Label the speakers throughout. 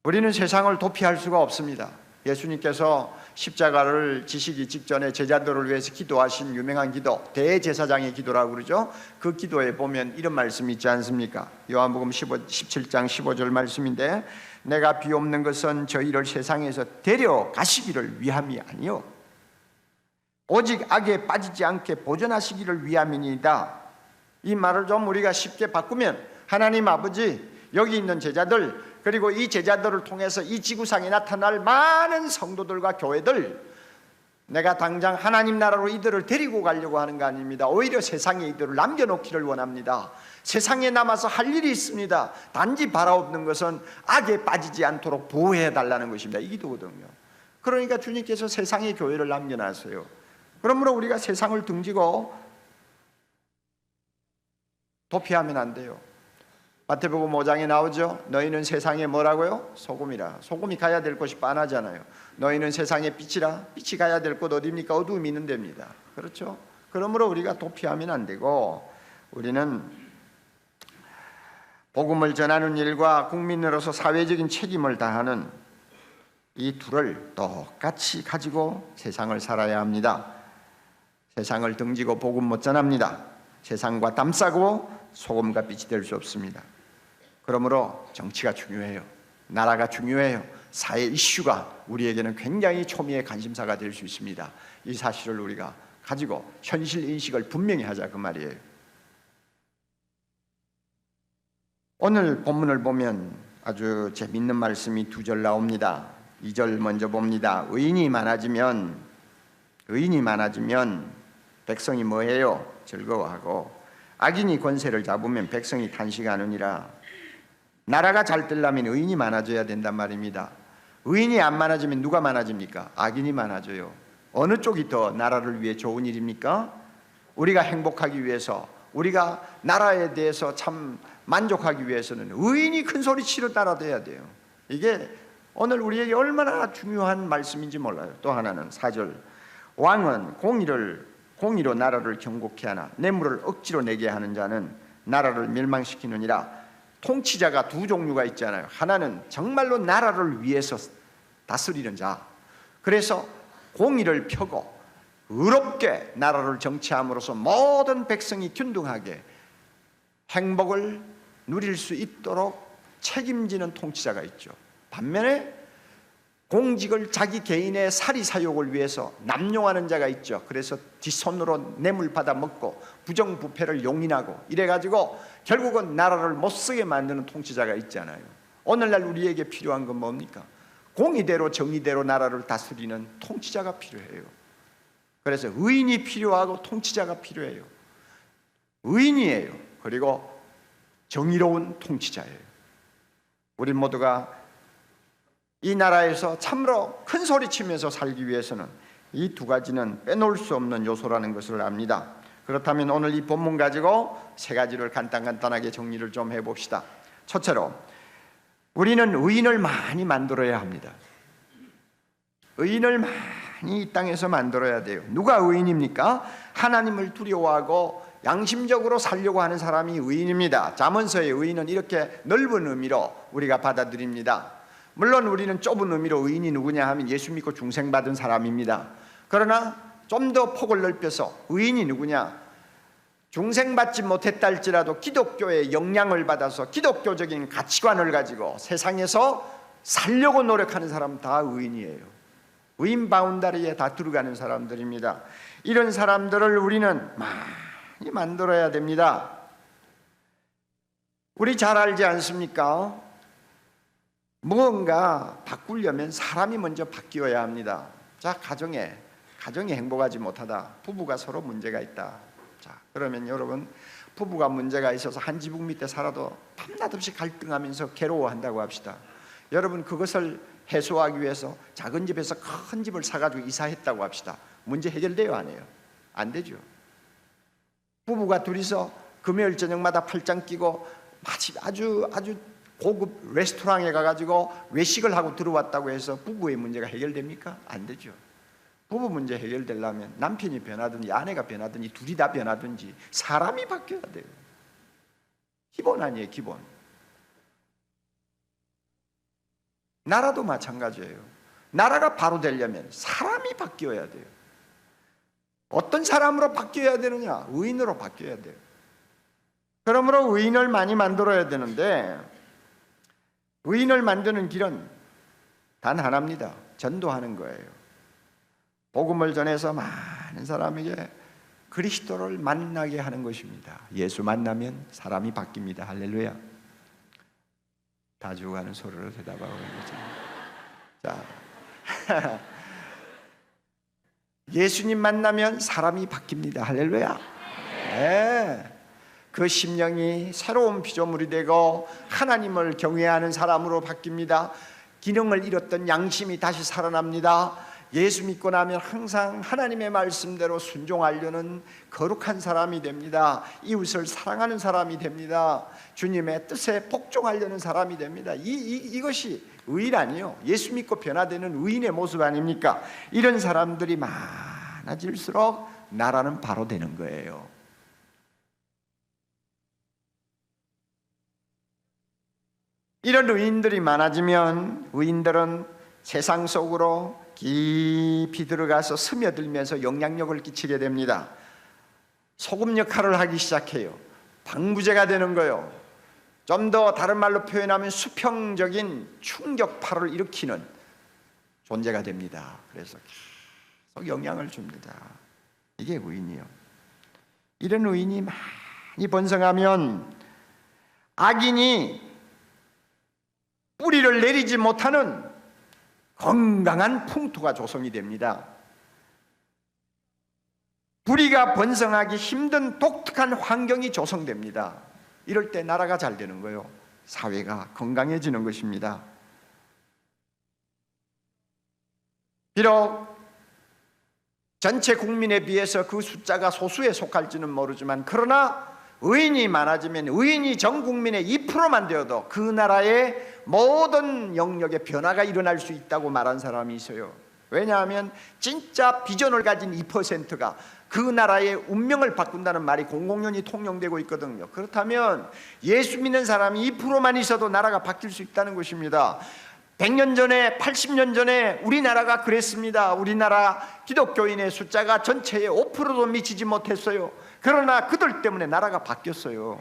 Speaker 1: 우리는 세상을 도피할 수가 없습니다. 예수님께서 십자가를 지시기 직전에 제자들을 위해서 기도하신 유명한 기도, 대제사장의 기도라고 그러죠. 그 기도에 보면 이런 말씀이 있지 않습니까? 요한복음 17장 15절 말씀인데, 내가 비옵는 것은 저희를 세상에서 데려가시기를 위함이 아니요 오직 악에 빠지지 않게 보존하시기를 위함이니이다. 이 말을 좀 우리가 쉽게 바꾸면, 하나님 아버지, 여기 있는 제자들, 그리고 이 제자들을 통해서 이 지구상에 나타날 많은 성도들과 교회들, 내가 당장 하나님 나라로 이들을 데리고 가려고 하는 거 아닙니다. 오히려 세상에 이들을 남겨놓기를 원합니다. 세상에 남아서 할 일이 있습니다. 단지 바라옵는 것은 악에 빠지지 않도록 보호해달라는 것입니다. 이 기도거든요. 그러니까 주님께서 세상에 교회를 남겨놨어요. 그러므로 우리가 세상을 등지고 도피하면 안 돼요. 마태복음 5장에 나오죠. 너희는 세상에 뭐라고요? 소금이라. 소금이 가야 될 곳이 빤하잖아요. 너희는 세상의 빛이라. 빛이 가야 될 곳 어디입니까? 어두움이 있는 데입니다. 그렇죠? 그러므로 우리가 도피하면 안 되고, 우리는 복음을 전하는 일과 국민으로서 사회적인 책임을 다하는 이 둘을 똑같이 가지고 세상을 살아야 합니다. 세상을 등지고 복음 못 전합니다. 세상과 담싸고 소금과 빛이 될 수 없습니다. 그러므로 정치가 중요해요. 나라가 중요해요. 사회 이슈가 우리에게는 굉장히 초미의 관심사가 될 수 있습니다. 이 사실을 우리가 가지고 현실 인식을 분명히 하자, 그 말이에요. 오늘 본문을 보면 아주 재밌는 말씀이 두 절 나옵니다. 2절 먼저 봅니다. 의인이 많아지면 백성이 뭐해요? 즐거워하고, 악인이 권세를 잡으면 백성이 탄식하느니라. 나라가 잘 되려면 의인이 많아져야 된단 말입니다. 의인이 안 많아지면 누가 많아집니까? 악인이 많아져요. 어느 쪽이 더 나라를 위해 좋은 일입니까? 우리가 행복하기 위해서, 우리가 나라에 대해서 참 만족하기 위해서는 의인이 큰 소리 치러 따라대야 돼요. 이게 오늘 우리에게 얼마나 중요한 말씀인지 몰라요. 또 하나는 4절, 왕은 공의로 나라를 경고케 하나 뇌물을 억지로 내게 하는 자는 나라를 멸망시키느니라. 통치자가 두 종류가 있잖아요. 하나는 정말로 나라를 위해서 다스리는 자, 그래서 공의를 펴고 의롭게 나라를 정치함으로써 모든 백성이 균등하게 행복을 누릴 수 있도록 책임지는 통치자가 있죠. 반면에 공직을 자기 개인의 사리사욕을 위해서 남용하는 자가 있죠. 그래서 뒷손으로 뇌물 받아 먹고 부정부패를 용인하고 이래가지고 결국은 나라를 못쓰게 만드는 통치자가 있잖아요. 오늘날 우리에게 필요한 건 뭡니까? 공의대로 정의대로 나라를 다스리는 통치자가 필요해요. 그래서 의인이 필요하고 통치자가 필요해요. 의인이에요. 그리고 정의로운 통치자예요. 우리 모두가 이 나라에서 참으로 큰 소리치면서 살기 위해서는 이 두 가지는 빼놓을 수 없는 요소라는 것을 압니다. 그렇다면 오늘 이 본문 가지고 세 가지를 간단하게 정리를 좀 해봅시다. 첫째로, 우리는 의인을 많이 만들어야 합니다. 의인을 많이 이 땅에서 만들어야 돼요. 누가 의인입니까? 하나님을 두려워하고 양심적으로 살려고 하는 사람이 의인입니다. 잠언서의 의인은 이렇게 넓은 의미로 우리가 받아들입니다. 물론 우리는 좁은 의미로 의인이 누구냐 하면 예수 믿고 중생받은 사람입니다. 그러나 좀 더 폭을 넓혀서 의인이 누구냐? 중생받지 못했다 할지라도 기독교의 영향을 받아서 기독교적인 가치관을 가지고 세상에서 살려고 노력하는 사람 다 의인이에요. 의인 바운다리에 다 들어가는 사람들입니다. 이런 사람들을 우리는 많이 만들어야 됩니다. 우리 잘 알지 않습니까? 무언가 바꾸려면 사람이 먼저 바뀌어야 합니다. 자, 가정에 행복하지 못하다. 부부가 서로 문제가 있다. 자, 그러면 여러분, 부부가 문제가 있어서 한 지붕 밑에 살아도 밤낮 없이 갈등하면서 괴로워한다고 합시다. 여러분, 그것을 해소하기 위해서 작은 집에서 큰 집을 사가지고 이사했다고 합시다. 문제 해결돼요, 안 해요? 안 되죠. 부부가 둘이서 금요일 저녁마다 팔짱 끼고 마치 아주 고급 레스토랑에 가가지고 외식을 하고 들어왔다고 해서 부부의 문제가 해결됩니까? 안 되죠. 부부 문제 해결되려면 남편이 변하든지 아내가 변하든지 둘이 다 변하든지 사람이 바뀌어야 돼요. 기본 아니에요, 기본. 나라도 마찬가지예요. 나라가 바로 되려면 사람이 바뀌어야 돼요. 어떤 사람으로 바뀌어야 되느냐? 의인으로 바뀌어야 돼요. 그러므로 의인을 많이 만들어야 되는데, 의인을 만드는 길은 단 하나입니다. 전도하는 거예요. 복음을 전해서 많은 사람에게 그리스도를 만나게 하는 것입니다. 예수 만나면 사람이 바뀝니다. 할렐루야. 다 죽어가는 소리로 대답하고 있는 거죠. 자, 예수님 만나면 사람이 바뀝니다. 할렐루야. 네. 그 심령이 새로운 피조물이 되고 하나님을 경외하는 사람으로 바뀝니다. 기능을 잃었던 양심이 다시 살아납니다. 예수 믿고 나면 항상 하나님의 말씀대로 순종하려는 거룩한 사람이 됩니다. 이웃을 사랑하는 사람이 됩니다. 주님의 뜻에 복종하려는 사람이 됩니다. 이것이 의인 아니요, 예수 믿고 변화되는 의인의 모습 아닙니까? 이런 사람들이 많아질수록 나라는 바로 되는 거예요. 이런 의인들이 많아지면 의인들은 세상 속으로 깊이 들어가서 스며들면서 영향력을 끼치게 됩니다. 소금 역할을 하기 시작해요. 방부제가 되는 거예요. 좀 더 다른 말로 표현하면 수평적인 충격파를 일으키는 존재가 됩니다. 그래서 계속 영향을 줍니다. 이게 의인이요. 이런 의인이 많이 번성하면 악인이 뿌리를 내리지 못하는 건강한 풍토가 조성이 됩니다. 뿌리가 번성하기 힘든 독특한 환경이 조성됩니다. 이럴 때 나라가 잘 되는 거예요. 사회가 건강해지는 것입니다. 비록 전체 국민에 비해서 그 숫자가 소수에 속할지는 모르지만, 그러나 의인이 많아지면 의인이 전 국민의 2%만 되어도 그 나라의 모든 영역에 변화가 일어날 수 있다고 말한 사람이 있어요. 왜냐하면 진짜 비전을 가진 2%가 그 나라의 운명을 바꾼다는 말이 공공연히 통용되고 있거든요. 그렇다면 예수 믿는 사람이 2%만 있어도 나라가 바뀔 수 있다는 것입니다. 100년 전에, 80년 전에 우리나라가 그랬습니다. 우리나라 기독교인의 숫자가 전체의 5%도 미치지 못했어요. 그러나 그들 때문에 나라가 바뀌었어요.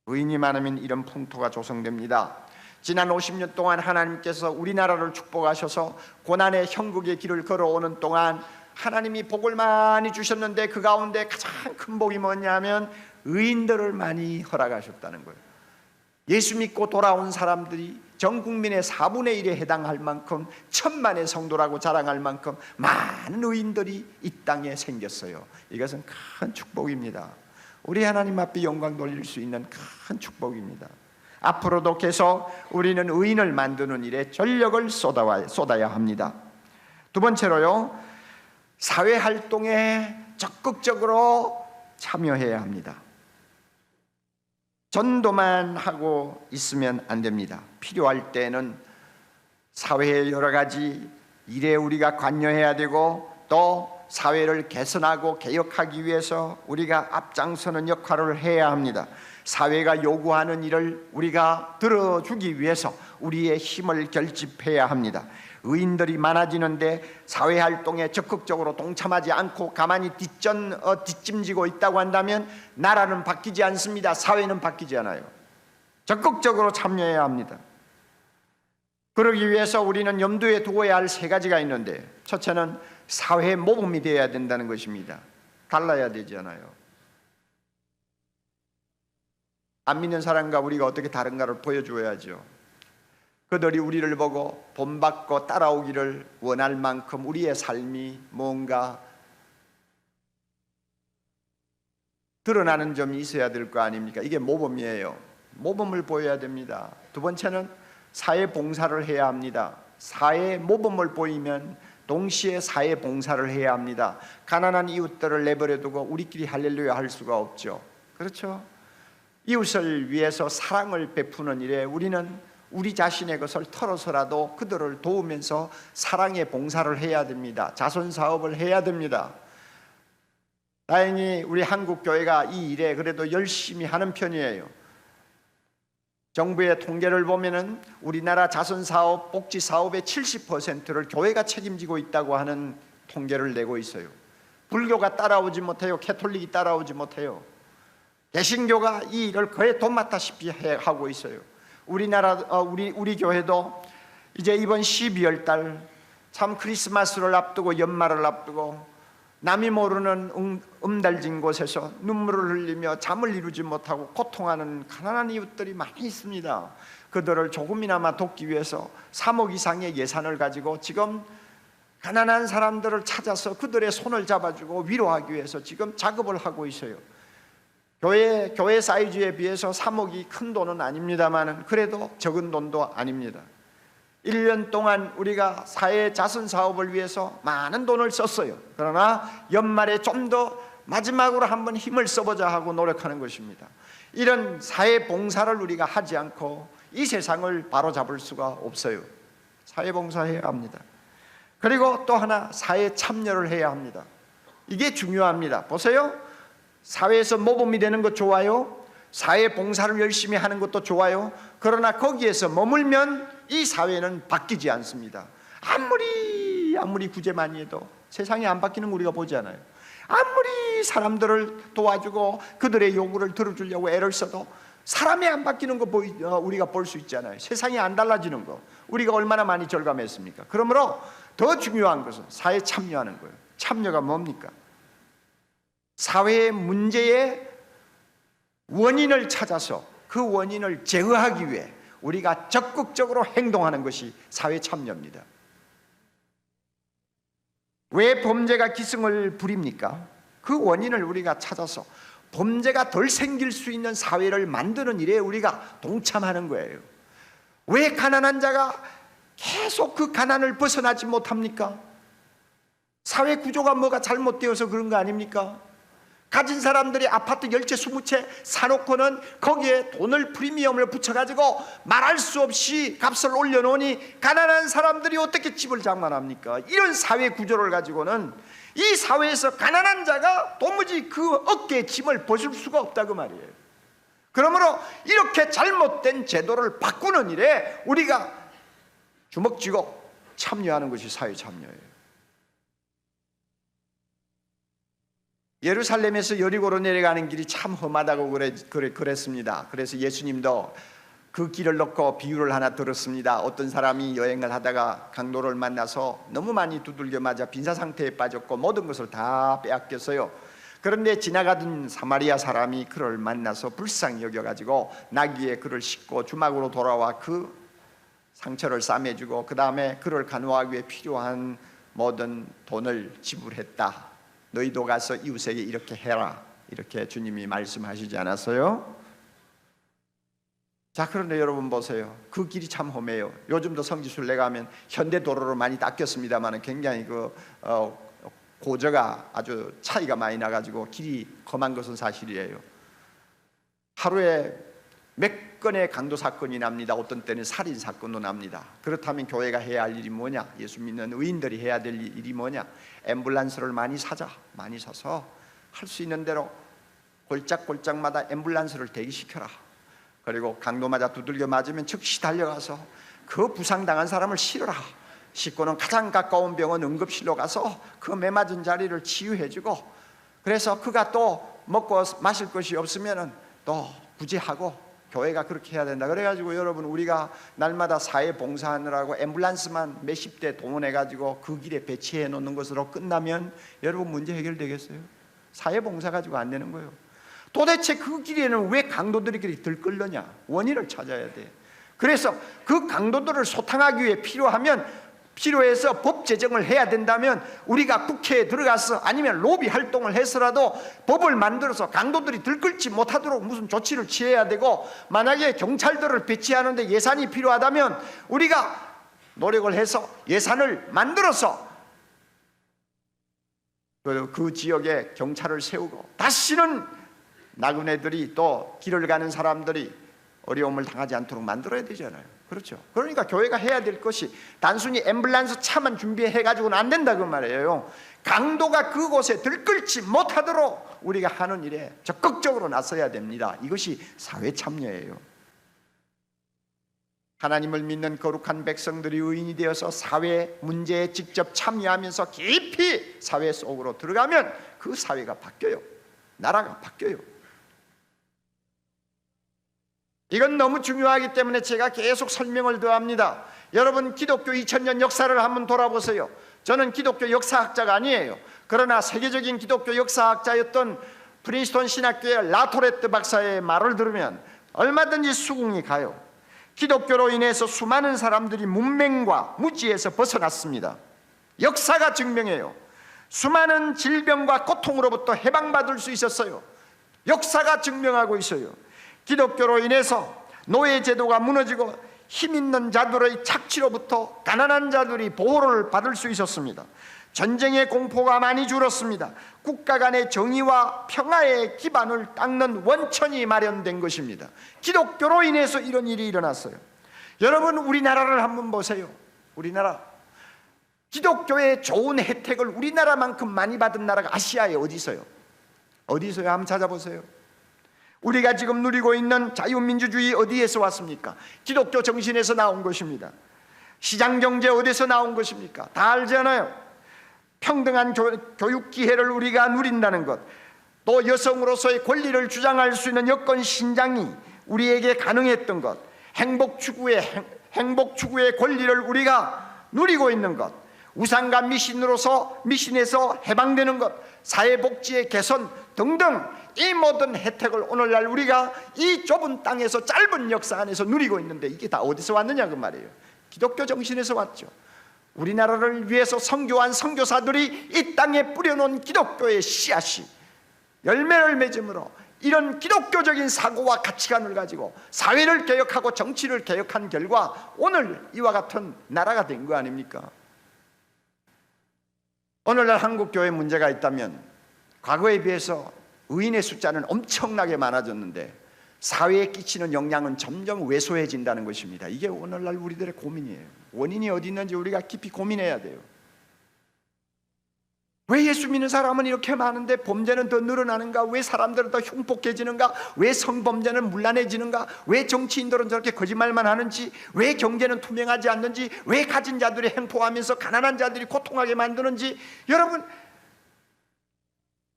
Speaker 1: 의인이 많으면 이런 풍토가 조성됩니다. 지난 50년 동안 하나님께서 우리나라를 축복하셔서 고난의 형국의 길을 걸어오는 동안 하나님이 복을 많이 주셨는데, 그 가운데 가장 큰 복이 뭐냐면 의인들을 많이 허락하셨다는 거예요. 예수 믿고 돌아온 사람들이 전 국민의 4분의 1에 해당할 만큼, 천만의 성도라고 자랑할 만큼 많은 의인들이 이 땅에 생겼어요. 이것은 큰 축복입니다. 우리 하나님 앞에 영광 돌릴 수 있는 큰 축복입니다. 앞으로도 계속 우리는 의인을 만드는 일에 전력을 쏟아야 합니다. 두 번째로요, 사회활동에 적극적으로 참여해야 합니다. 전도만 하고 있으면 안 됩니다. 필요할 때는 사회의 여러 가지 일에 우리가 관여해야 되고, 또 사회를 개선하고 개혁하기 위해서 우리가 앞장서는 역할을 해야 합니다. 사회가 요구하는 일을 우리가 들어주기 위해서 우리의 힘을 결집해야 합니다. 의인들이 많아지는데 사회활동에 적극적으로 동참하지 않고 가만히 뒷짐지고 있다고 한다면 나라는 바뀌지 않습니다. 사회는 바뀌지 않아요. 적극적으로 참여해야 합니다. 그러기 위해서 우리는 염두에 두어야 할 세 가지가 있는데, 첫째는 사회 모범이 되어야 된다는 것입니다. 달라야 되지 않아요. 안 믿는 사람과 우리가 어떻게 다른가를 보여줘야죠. 그들이 우리를 보고 본받고 따라오기를 원할 만큼 우리의 삶이 뭔가 드러나는 점이 있어야 될 거 아닙니까? 이게 모범이에요. 모범을 보여야 됩니다. 두 번째는 사회 봉사를 해야 합니다. 사회 모범을 보이면 동시에 사회 봉사를 해야 합니다. 가난한 이웃들을 내버려두고 우리끼리 할렐루야 할 수가 없죠. 그렇죠? 이웃을 위해서 사랑을 베푸는 일에 우리는 우리 자신의 것을 털어서라도 그들을 도우면서 사랑의 봉사를 해야 됩니다. 자선사업을 해야 됩니다. 다행히 우리 한국교회가 이 일에 그래도 열심히 하는 편이에요. 정부의 통계를 보면은 우리나라 자선사업, 복지사업의 70%를 교회가 책임지고 있다고 하는 통계를 내고 있어요. 불교가 따라오지 못해요. 캐톨릭이 따라오지 못해요. 개신교가 이 일을 거의 도맡다시피 하고 있어요. 우리 교회도 이제 이번 12월 달 참 크리스마스를 앞두고 연말을 앞두고 남이 모르는 음달진 곳에서 눈물을 흘리며 잠을 이루지 못하고 고통하는 가난한 이웃들이 많이 있습니다. 그들을 조금이나마 돕기 위해서 3억 이상의 예산을 가지고 지금 가난한 사람들을 찾아서 그들의 손을 잡아주고 위로하기 위해서 지금 작업을 하고 있어요. 교회 사이즈에 비해서 3억이 큰 돈은 아닙니다만 그래도 적은 돈도 아닙니다. 1년 동안 우리가 사회 자선 사업을 위해서 많은 돈을 썼어요. 그러나 연말에 좀 더 마지막으로 한번 힘을 써보자 하고 노력하는 것입니다. 이런 사회 봉사를 우리가 하지 않고 이 세상을 바로잡을 수가 없어요. 사회 봉사해야 합니다. 그리고 또 하나, 사회 참여를 해야 합니다. 이게 중요합니다. 보세요. 사회에서 모범이 되는 것 좋아요. 사회 봉사를 열심히 하는 것도 좋아요. 그러나 거기에서 머물면 이 사회는 바뀌지 않습니다. 아무리 구제 많이 해도 세상이 안 바뀌는 거 우리가 보지 않아요. 아무리 사람들을 도와주고 그들의 요구를 들어주려고 애를 써도 사람이 안 바뀌는 거 우리가 볼 수 있잖아요. 세상이 안 달라지는 거 우리가 얼마나 많이 절감했습니까? 그러므로 더 중요한 것은 사회에 참여하는 거예요. 참여가 뭡니까? 사회의 문제의 원인을 찾아서 그 원인을 제어하기 위해 우리가 적극적으로 행동하는 것이 사회 참여입니다. 왜 범죄가 기승을 부립니까? 그 원인을 우리가 찾아서 범죄가 덜 생길 수 있는 사회를 만드는 일에 우리가 동참하는 거예요. 왜 가난한 자가 계속 그 가난을 벗어나지 못합니까? 사회 구조가 뭐가 잘못되어서 그런 거 아닙니까? 가진 사람들이 아파트 10채 20채 사놓고는 거기에 돈을 프리미엄을 붙여가지고 말할 수 없이 값을 올려놓으니 가난한 사람들이 어떻게 집을 장만합니까? 이런 사회 구조를 가지고는 이 사회에서 가난한 자가 도무지 그 어깨에 짐을 벗을 수가 없다고 말이에요. 그러므로 이렇게 잘못된 제도를 바꾸는 일에 우리가 주먹 쥐고 참여하는 것이 사회 참여예요. 예루살렘에서 여리고로 내려가는 길이 참 험하다고 그랬습니다. 그래서 예수님도 그 길을 놓고 비유를 하나 들었습니다. 어떤 사람이 여행을 하다가 강도를 만나서 너무 많이 두들겨 맞아 빈사 상태에 빠졌고 모든 것을 다 빼앗겼어요. 그런데 지나가던 사마리아 사람이 그를 만나서 불쌍히 여겨가지고 나귀에 그를 싣고 주막으로 돌아와 그 상처를 싸매주고 그 다음에 그를 간호하기 위해 필요한 모든 돈을 지불했다. 너희도 가서 이웃에게 이렇게 해라, 이렇게 주님이 말씀하시지 않았어요? 자, 그런데 여러분 보세요. 그 길이 참 험해요. 요즘도 성지순례 가면 현대 도로로 많이 닦였습니다만 굉장히 고저가 아주 차이가 많이 나가지고 길이 험한 것은 사실이에요. 하루에 몇 건의 강도 사건이 납니다. 어떤 때는 살인 사건도 납니다. 그렇다면 교회가 해야 할 일이 뭐냐? 예수 믿는 의인들이 해야 될 일이 뭐냐? 앰뷸런스를 많이 사서 할 수 있는 대로 골짝골짝마다 앰뷸런스를 대기시켜라. 그리고 강도 맞아 두들겨 맞으면 즉시 달려가서 그 부상당한 사람을 실어라. 싣고는 가장 가까운 병원 응급실로 가서 그 매맞은 자리를 치유해주고, 그래서 그가 또 먹고 마실 것이 없으면 또 구제하고, 교회가 그렇게 해야 된다. 그래가지고 여러분, 우리가 날마다 사회 봉사하느라고 앰뷸런스만 몇십 대 동원해가지고 그 길에 배치해 놓는 것으로 끝나면 여러분 문제 해결되겠어요? 사회 봉사 가지고 안 되는 거예요. 도대체 그 길에는 왜 강도들이 들끓느냐? 원인을 찾아야 돼. 그래서 그 강도들을 소탕하기 위해 필요해서 법 제정을 해야 된다면 우리가 국회에 들어가서 아니면 로비 활동을 해서라도 법을 만들어서 강도들이 들끓지 못하도록 무슨 조치를 취해야 되고, 만약에 경찰들을 배치하는데 예산이 필요하다면 우리가 노력을 해서 예산을 만들어서 그 지역에 경찰을 세우고, 다시는 나그네들이 또 길을 가는 사람들이 어려움을 당하지 않도록 만들어야 되잖아요. 그렇죠? 그러니까 교회가 해야 될 것이 단순히 앰뷸런스 차만 준비해가지고는 안 된다 그 말이에요. 강도가 그곳에 들끓지 못하도록 우리가 하는 일에 적극적으로 나서야 됩니다. 이것이 사회 참여예요. 하나님을 믿는 거룩한 백성들이 의인이 되어서 사회 문제에 직접 참여하면서 깊이 사회 속으로 들어가면 그 사회가 바뀌어요. 나라가 바뀌어요. 이건 너무 중요하기 때문에 제가 계속 설명을 더합니다. 여러분, 기독교 2000년 역사를 한번 돌아보세요. 저는 기독교 역사학자가 아니에요. 그러나 세계적인 기독교 역사학자였던 프린스턴 신학교의 라토레트 박사의 말을 들으면 얼마든지 수긍이 가요. 기독교로 인해서 수많은 사람들이 문맹과 무지에서 벗어났습니다. 역사가 증명해요. 수많은 질병과 고통으로부터 해방받을 수 있었어요. 역사가 증명하고 있어요. 기독교로 인해서 노예제도가 무너지고 힘있는 자들의 착취로부터 가난한 자들이 보호를 받을 수 있었습니다. 전쟁의 공포가 많이 줄었습니다. 국가 간의 정의와 평화의 기반을 닦는 원천이 마련된 것입니다. 기독교로 인해서 이런 일이 일어났어요. 여러분, 우리나라를 한번 보세요. 우리나라 기독교의 좋은 혜택을 우리나라만큼 많이 받은 나라가 아시아에 어디 있어요? 어디 있어요? 한번 찾아보세요. 우리가 지금 누리고 있는 자유민주주의 어디에서 왔습니까? 기독교 정신에서 나온 것입니다. 시장경제 어디서 나온 것입니까? 다 알잖아요. 평등한 교육 기회를 우리가 누린다는 것, 또 여성으로서의 권리를 주장할 수 있는 여권 신장이 우리에게 가능했던 것, 행복 추구의 권리를 우리가 누리고 있는 것, 우상과 미신에서 해방되는 것, 사회복지의 개선 등등 이 모든 혜택을 오늘날 우리가 이 좁은 땅에서 짧은 역사 안에서 누리고 있는데 이게 다 어디서 왔느냐 그 말이에요. 기독교 정신에서 왔죠. 우리나라를 위해서 선교한 선교사들이 이 땅에 뿌려놓은 기독교의 씨앗이 열매를 맺음으로 이런 기독교적인 사고와 가치관을 가지고 사회를 개혁하고 정치를 개혁한 결과 오늘 이와 같은 나라가 된 거 아닙니까? 오늘날 한국교회에 문제가 있다면 과거에 비해서 의인의 숫자는 엄청나게 많아졌는데 사회에 끼치는 영향은 점점 왜소해진다는 것입니다. 이게 오늘날 우리들의 고민이에요. 원인이 어디 있는지 우리가 깊이 고민해야 돼요. 왜 예수 믿는 사람은 이렇게 많은데 범죄는 더 늘어나는가? 왜 사람들은 더 흉폭해지는가? 왜 성범죄는 문란해지는가? 왜 정치인들은 저렇게 거짓말만 하는지? 왜 경제는 투명하지 않는지? 왜 가진 자들이 행복하면서 가난한 자들이 고통하게 만드는지? 여러분,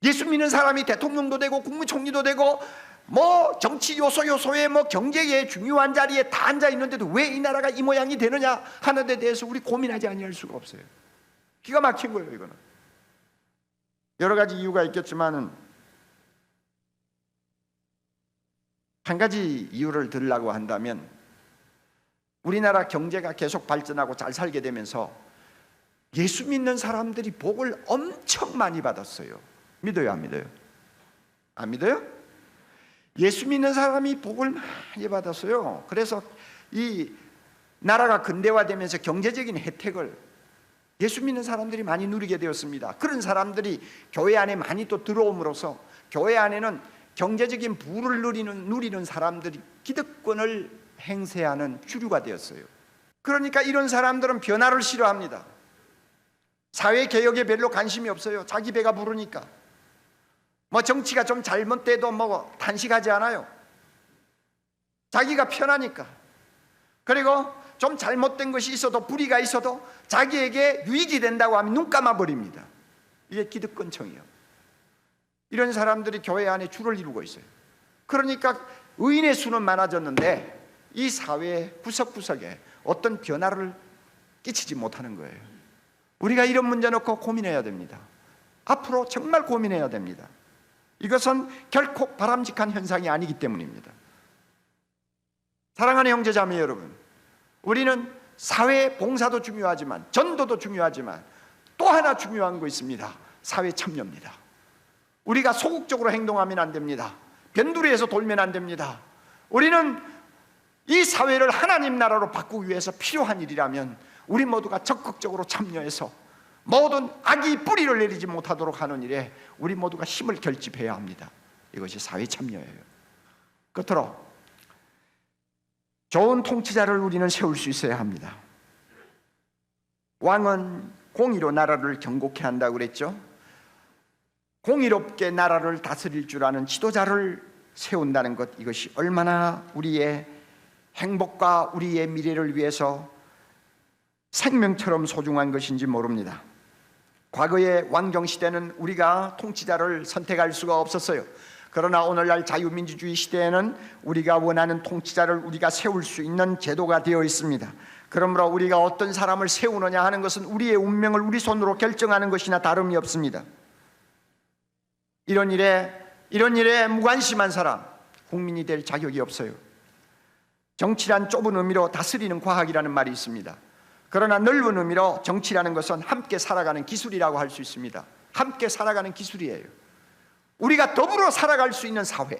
Speaker 1: 예수 믿는 사람이 대통령도 되고 국무총리도 되고 뭐 정치 요소에 뭐 경제의 중요한 자리에 다 앉아 있는데도 왜 이 나라가 이 모양이 되느냐 하는 데 대해서 우리 고민하지 아니할 수가 없어요. 기가 막힌 거예요. 이거는 여러 가지 이유가 있겠지만은 한 가지 이유를 들으려고 한다면 우리나라 경제가 계속 발전하고 잘 살게 되면서 예수 믿는 사람들이 복을 엄청 많이 받았어요. 믿어요, 안 믿어요? 안 믿어요? 예수 믿는 사람이 복을 많이 받았어요. 그래서 이 나라가 근대화되면서 경제적인 혜택을 예수 믿는 사람들이 많이 누리게 되었습니다. 그런 사람들이 교회 안에 많이 또 들어옴으로써 교회 안에는 경제적인 부를 누리는 사람들이 기득권을 행세하는 주류가 되었어요. 그러니까 이런 사람들은 변화를 싫어합니다. 사회개혁에 별로 관심이 없어요. 자기 배가 부르니까. 뭐 정치가 좀 잘못돼도 뭐 단식하지 않아요. 자기가 편하니까. 그리고 좀 잘못된 것이 있어도 불의가 있어도 자기에게 유익이 된다고 하면 눈 감아버립니다. 이게 기득권층이에요. 이런 사람들이 교회 안에 줄을 이루고 있어요. 그러니까 의인의 수는 많아졌는데 이 사회 구석구석에 어떤 변화를 끼치지 못하는 거예요. 우리가 이런 문제 놓고 고민해야 됩니다. 앞으로 정말 고민해야 됩니다. 이것은 결코 바람직한 현상이 아니기 때문입니다. 사랑하는 형제자매 여러분, 우리는 사회 봉사도 중요하지만 전도도 중요하지만 또 하나 중요한 거 있습니다. 사회 참여입니다. 우리가 소극적으로 행동하면 안 됩니다. 변두리에서 돌면 안 됩니다. 우리는 이 사회를 하나님 나라로 바꾸기 위해서 필요한 일이라면 우리 모두가 적극적으로 참여해서 모든 악이 뿌리를 내리지 못하도록 하는 일에 우리 모두가 힘을 결집해야 합니다. 이것이 사회 참여예요. 끝으로 좋은 통치자를 우리는 세울 수 있어야 합니다. 왕은 공의로 나라를 경고케 한다고 그랬죠. 공의롭게 나라를 다스릴 줄 아는 지도자를 세운다는 것, 이것이 얼마나 우리의 행복과 우리의 미래를 위해서 생명처럼 소중한 것인지 모릅니다. 과거의 왕정시대는 우리가 통치자를 선택할 수가 없었어요. 그러나 오늘날 자유민주주의 시대에는 우리가 원하는 통치자를 우리가 세울 수 있는 제도가 되어 있습니다. 그러므로 우리가 어떤 사람을 세우느냐 하는 것은 우리의 운명을 우리 손으로 결정하는 것이나 다름이 없습니다. 이런 일에 무관심한 사람, 국민이 될 자격이 없어요. 정치란 좁은 의미로 다스리는 과학이라는 말이 있습니다. 그러나 넓은 의미로 정치라는 것은 함께 살아가는 기술이라고 할 수 있습니다. 함께 살아가는 기술이에요. 우리가 더불어 살아갈 수 있는 사회,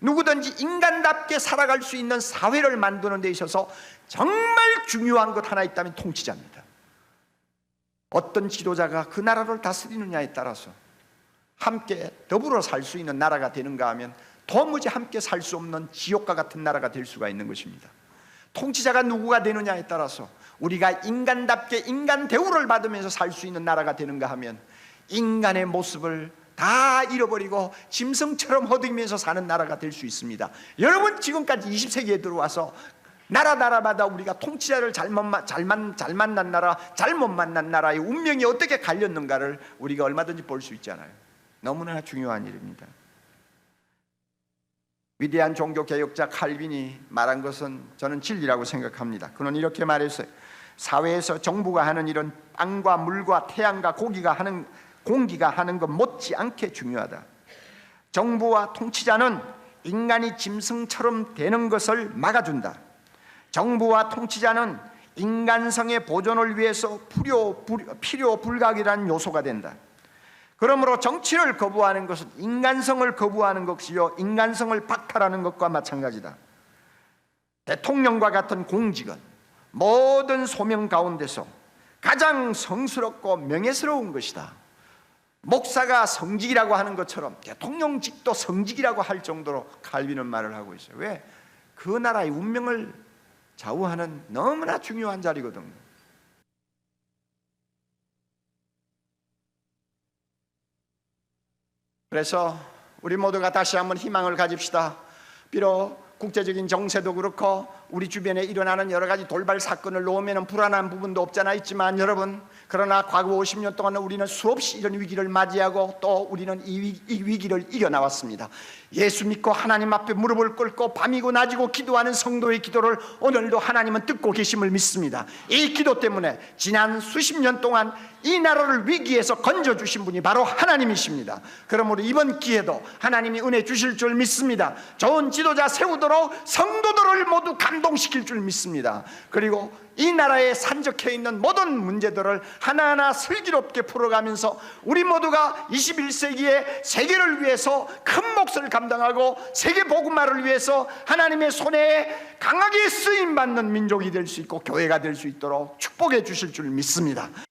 Speaker 1: 누구든지 인간답게 살아갈 수 있는 사회를 만드는 데 있어서 정말 중요한 것 하나 있다면 통치자입니다. 어떤 지도자가 그 나라를 다스리느냐에 따라서 함께 더불어 살 수 있는 나라가 되는가 하면 도무지 함께 살 수 없는 지옥과 같은 나라가 될 수가 있는 것입니다. 통치자가 누구가 되느냐에 따라서 우리가 인간답게 인간 대우를 받으면서 살 수 있는 나라가 되는가 하면 인간의 모습을 다 잃어버리고 짐승처럼 허둥이면서 사는 나라가 될 수 있습니다. 여러분, 지금까지 20세기에 들어와서 나라마다 우리가 통치자를 잘 만난 나라, 잘못 만난 나라의 운명이 어떻게 갈렸는가를 우리가 얼마든지 볼 수 있잖아요. 너무나 중요한 일입니다. 위대한 종교개혁자 칼빈이 말한 것은 저는 진리라고 생각합니다. 그는 이렇게 말했어요. 사회에서 정부가 하는 일은 땅과 물과 태양과 공기가 하는 것 못지않게 중요하다. 정부와 통치자는 인간이 짐승처럼 되는 것을 막아준다. 정부와 통치자는 인간성의 보존을 위해서 필요 불가결한 요소가 된다. 그러므로 정치를 거부하는 것은 인간성을 거부하는 것이요 인간성을 박탈하는 것과 마찬가지다. 대통령과 같은 공직은 모든 소명 가운데서 가장 성스럽고 명예스러운 것이다. 목사가 성직이라고 하는 것처럼 대통령직도 성직이라고 할 정도로 칼빈은 말을 하고 있어요. 왜? 그 나라의 운명을 좌우하는 너무나 중요한 자리거든요. 그래서 우리 모두가 다시 한번 희망을 가집시다. 비록 국제적인 정세도 그렇고 우리 주변에 일어나는 여러 가지 돌발 사건을 놓으면 불안한 부분도 없잖아 있지만 여러분, 그러나 과거 50년 동안 우리는 수없이 이런 위기를 맞이하고 또 우리는 이 위기를 이겨나왔습니다. 예수 믿고 하나님 앞에 무릎을 꿇고 밤이고 낮이고 기도하는 성도의 기도를 오늘도 하나님은 듣고 계심을 믿습니다. 이 기도 때문에 지난 수십 년 동안 이 나라를 위기에서 건져주신 분이 바로 하나님이십니다. 그러므로 이번 기회도 하나님이 은혜 주실 줄 믿습니다. 좋은 지도자 세우도록 성도들을 모두 감동시킬 줄 믿습니다. 그리고 이 나라에 산적해 있는 모든 문제들을 하나하나 슬기롭게 풀어가면서 우리 모두가 21세기의 세계를 위해서 큰 몫을 감당하고 세계 복음화를 위해서 하나님의 손에 강하게 쓰임받는 민족이 될 수 있고 교회가 될 수 있도록 축복해 주실 줄 믿습니다.